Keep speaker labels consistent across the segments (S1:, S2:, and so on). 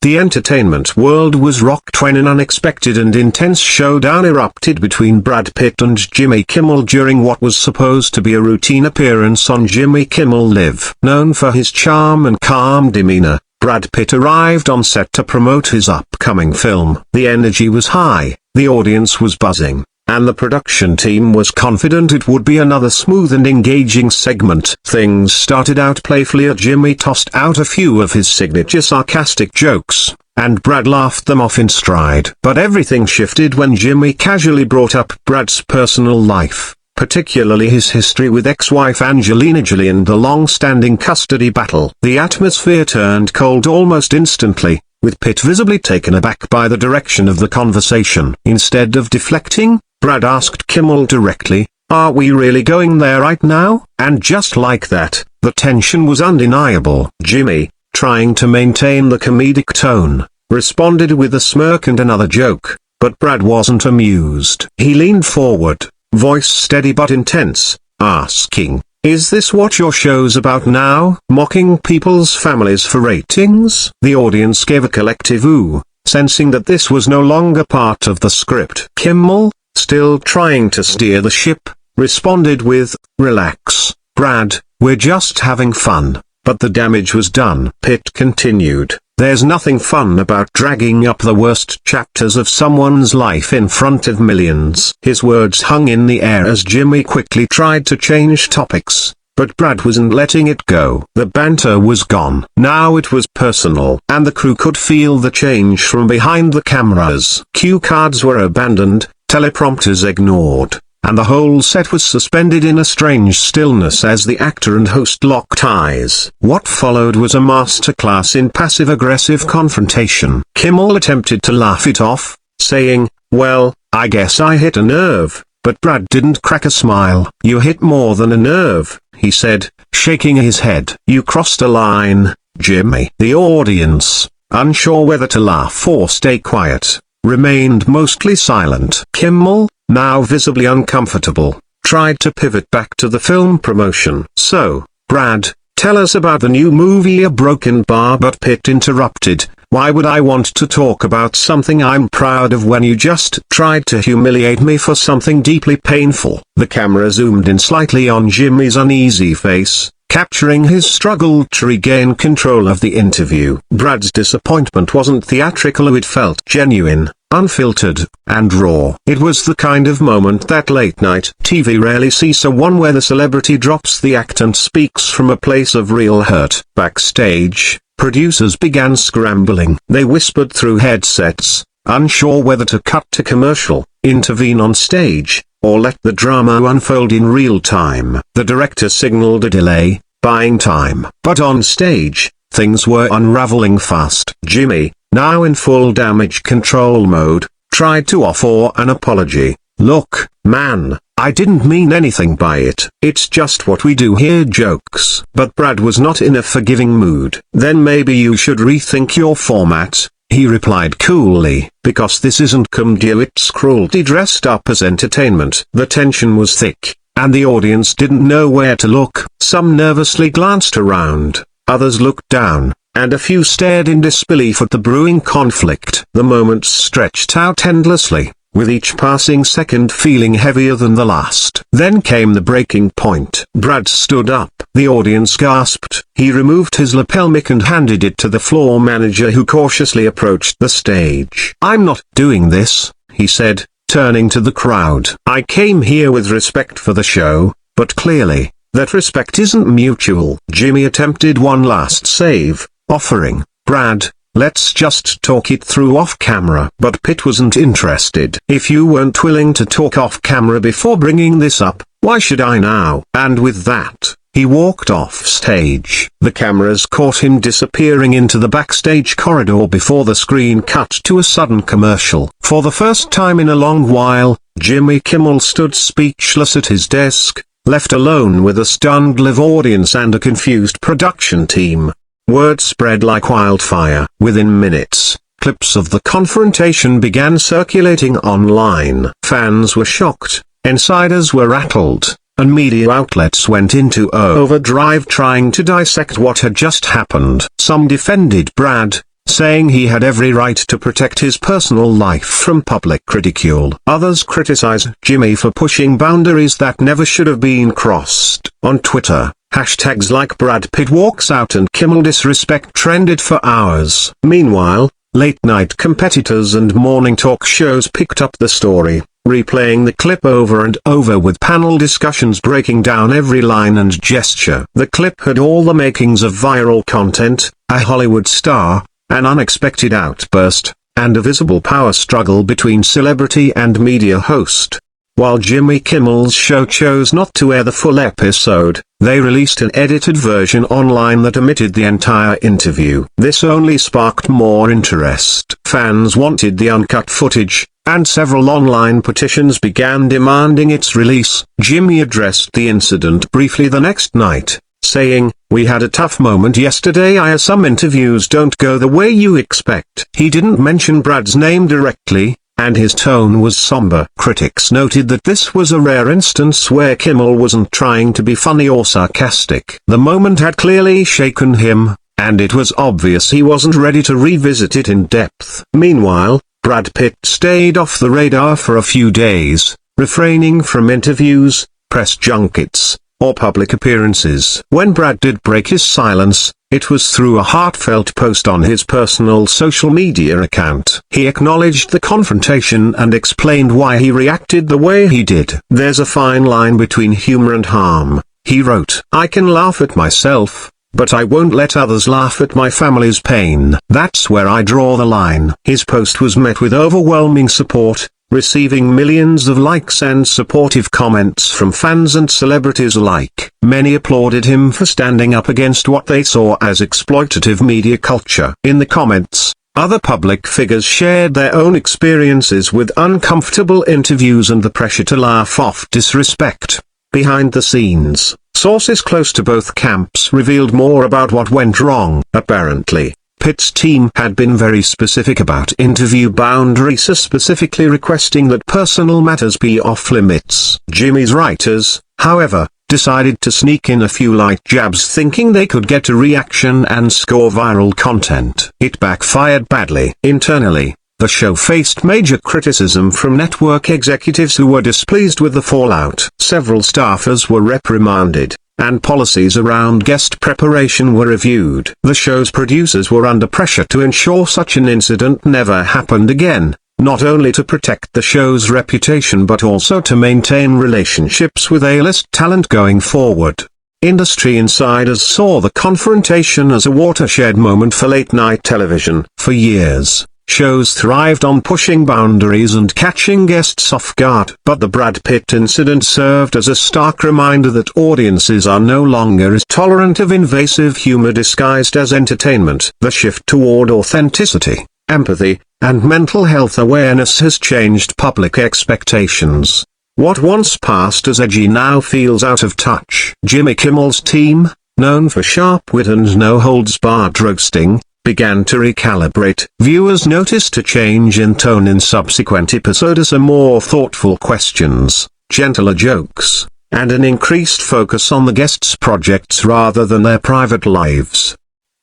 S1: The entertainment world was rocked when an unexpected and intense showdown erupted between Brad Pitt and Jimmy Kimmel during what was supposed to be a routine appearance on Jimmy Kimmel Live. Known for his charm and calm demeanor, Brad Pitt arrived on set to promote his upcoming film. The energy was high, the audience was buzzing, and the production team was confident it would be another smooth and engaging segment. Things started out playfully. Jimmy tossed out a few of his signature sarcastic jokes, and Brad laughed them off in stride. But everything shifted when Jimmy casually brought up Brad's personal life, particularly his history with ex-wife Angelina Jolie and the long-standing custody battle. The atmosphere turned cold almost instantly, with Pitt visibly taken aback by the direction of the conversation. Instead of deflecting, Brad asked Kimmel directly, "Are we really going there right now?" And just like that, the tension was undeniable. Jimmy, trying to maintain the comedic tone, responded with a smirk and another joke, but Brad wasn't amused. He leaned forward, voice steady but intense, asking, "Is this what your show's about now? Mocking people's families for ratings?" The audience gave a collective ooh, sensing that this was no longer part of the script. Kimmel, still trying to steer the ship, responded with, "Relax, Brad, we're just having fun." But the damage was done. Pitt continued, "There's nothing fun about dragging up the worst chapters of someone's life in front of millions." His words hung in the air as Jimmy quickly tried to change topics, but Brad wasn't letting it go. The banter was gone. Now it was personal, and the crew could feel the change from behind the cameras. Cue cards were abandoned, teleprompters ignored, and the whole set was suspended in a strange stillness as the actor and host locked eyes. What followed was a masterclass in passive-aggressive confrontation. Kimmel attempted to laugh it off, saying, "Well, I guess I hit a nerve," but Brad didn't crack a smile. "You hit more than a nerve," he said, shaking his head. "You crossed a line, Jimmy." The audience, unsure whether to laugh or stay quiet, remained mostly silent. Kimmel, now visibly uncomfortable, tried to pivot back to the film promotion. "So, Brad, tell us about the new movie A Broken Bar." But Pitt interrupted, "Why would I want to talk about something I'm proud of when you just tried to humiliate me for something deeply painful?" The camera zoomed in slightly on Jimmy's uneasy face, capturing his struggle to regain control of the interview. Brad's disappointment wasn't theatrical, it felt genuine, unfiltered, and raw. It was the kind of moment that late-night TV rarely sees, so one where the celebrity drops the act and speaks from a place of real hurt. Backstage, producers began scrambling. They whispered through headsets, unsure whether to cut to commercial, intervene on stage, or let the drama unfold in real time. The director signaled a delay, buying time. But on stage, things were unraveling fast. Jimmy, now in full damage control mode, tried to offer an apology. "Look, man, I didn't mean anything by it. It's just what we do here, jokes." But Brad was not in a forgiving mood. "Then maybe you should rethink your format," he replied coolly, "because this isn't comedy, it's cruelty dressed up as entertainment." The tension was thick, and the audience didn't know where to look. Some nervously glanced around, others looked down, and a few stared in disbelief at the brewing conflict. The moments stretched out endlessly, with each passing second feeling heavier than the last. Then came the breaking point. Brad stood up. The audience gasped. He removed his lapel mic and handed it to the floor manager, who cautiously approached the stage. "I'm not doing this," he said, turning to the crowd. "I came here with respect for the show, but clearly, that respect isn't mutual." Jimmy attempted one last save, offering, "Brad, let's just talk it through off camera." But Pitt wasn't interested. "If you weren't willing to talk off camera before bringing this up, why should I now?" And with that, he walked off stage. The cameras caught him disappearing into the backstage corridor before the screen cut to a sudden commercial. For the first time in a long while, Jimmy Kimmel stood speechless at his desk, left alone with a stunned live audience and a confused production team. Word spread like wildfire. Within minutes, clips of the confrontation began circulating online. Fans were shocked, insiders were rattled, and media outlets went into overdrive trying to dissect what had just happened. Some defended Brad, saying he had every right to protect his personal life from public ridicule. Others criticize Jimmy for pushing boundaries that never should have been crossed. On Twitter, hashtags like Brad Pitt walks out and Kimmel disrespect trended for hours. Meanwhile, late-night competitors and morning talk shows picked up the story, replaying the clip over and over with panel discussions breaking down every line and gesture. The clip had all the makings of viral content: a Hollywood star, an unexpected outburst, and a visible power struggle between celebrity and media host. While Jimmy Kimmel's show chose not to air the full episode, they released an edited version online that omitted the entire interview. This only sparked more interest. Fans wanted the uncut footage, and several online petitions began demanding its release. Jimmy addressed the incident briefly the next night, saying, "We had a tough moment yesterday. Some interviews don't go the way you expect." He didn't mention Brad's name directly, and his tone was somber. Critics noted that this was a rare instance where Kimmel wasn't trying to be funny or sarcastic. The moment had clearly shaken him, and it was obvious he wasn't ready to revisit it in depth. Meanwhile, Brad Pitt stayed off the radar for a few days, refraining from interviews, press junkets, or public appearances. When Brad did break his silence, it was through a heartfelt post on his personal social media account. He acknowledged the confrontation and explained why he reacted the way he did. "There's a fine line between humor and harm," he wrote. "I can laugh at myself, but I won't let others laugh at my family's pain. That's where I draw the line." His post was met with overwhelming support, receiving millions of likes and supportive comments from fans and celebrities alike. Many applauded him for standing up against what they saw as exploitative media culture. In the comments, other public figures shared their own experiences with uncomfortable interviews and the pressure to laugh off disrespect. Behind the scenes, sources close to both camps revealed more about what went wrong. Apparently, Pitt's team had been very specific about interview boundaries, specifically requesting that personal matters be off limits. Jimmy's writers, however, decided to sneak in a few light jabs, thinking they could get a reaction and score viral content. It backfired badly. Internally, the show faced major criticism from network executives who were displeased with the fallout. Several staffers were reprimanded, and policies around guest preparation were reviewed. The show's producers were under pressure to ensure such an incident never happened again, not only to protect the show's reputation but also to maintain relationships with A-list talent going forward. Industry insiders saw the confrontation as a watershed moment for late-night television. For years, shows thrived on pushing boundaries and catching guests off guard. But the Brad Pitt incident served as a stark reminder that audiences are no longer as tolerant of invasive humor disguised as entertainment. The shift toward authenticity, empathy, and mental health awareness has changed public expectations. What once passed as edgy now feels out of touch. Jimmy Kimmel's team, known for sharp wit and no-holds-barred roasting, began to recalibrate. Viewers noticed a change in tone in subsequent episodes, a more thoughtful questions, gentler jokes, and an increased focus on the guests' projects rather than their private lives.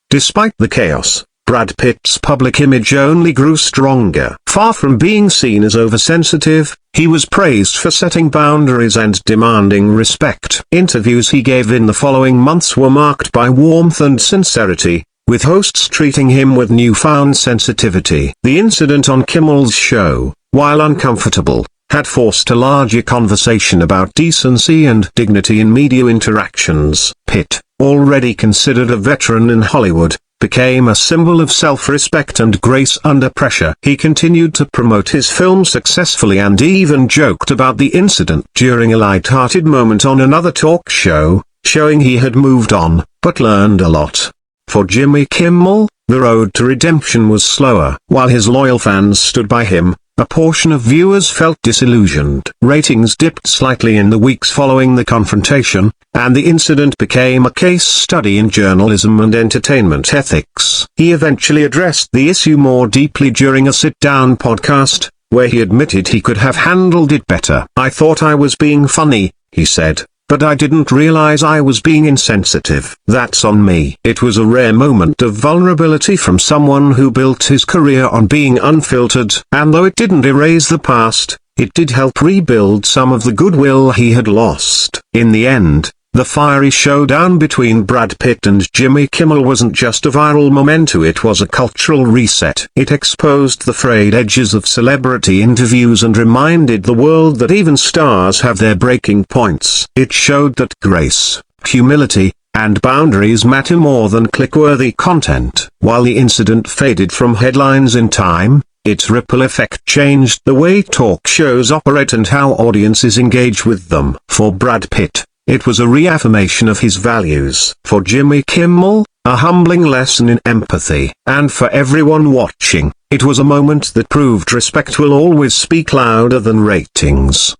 S1: Despite the chaos, Brad Pitt's public image only grew stronger. Far from being seen as oversensitive, he was praised for setting boundaries and demanding respect. Interviews he gave in the following months were marked by warmth and sincerity, with hosts treating him with newfound sensitivity. The incident on Kimmel's show, while uncomfortable, had forced a larger conversation about decency and dignity in media interactions. Pitt, already considered a veteran in Hollywood, became a symbol of self-respect and grace under pressure. He continued to promote his film successfully and even joked about the incident during a light-hearted moment on another talk show, showing he had moved on, but learned a lot. For Jimmy Kimmel, the road to redemption was slower. While his loyal fans stood by him, a portion of viewers felt disillusioned. Ratings dipped slightly in the weeks following the confrontation, and the incident became a case study in journalism and entertainment ethics. He eventually addressed the issue more deeply during a sit-down podcast, where he admitted he could have handled it better. "I thought I was being funny," he said, but I didn't realize I was being insensitive. That's on me. It was a rare moment of vulnerability from someone who built his career on being unfiltered, and though it didn't erase the past, it did help rebuild some of the goodwill he had lost. In the end, the fiery showdown between Brad Pitt and Jimmy Kimmel wasn't just a viral memento, it was a cultural reset. It exposed the frayed edges of celebrity interviews and reminded the world that even stars have their breaking points. It showed that grace, humility, and boundaries matter more than click-worthy content. While the incident faded from headlines in time, its ripple effect changed the way talk shows operate and how audiences engage with them. For Brad Pitt, it was a reaffirmation of his values. For Jimmy Kimmel, a humbling lesson in empathy. And for everyone watching, it was a moment that proved respect will always speak louder than ratings.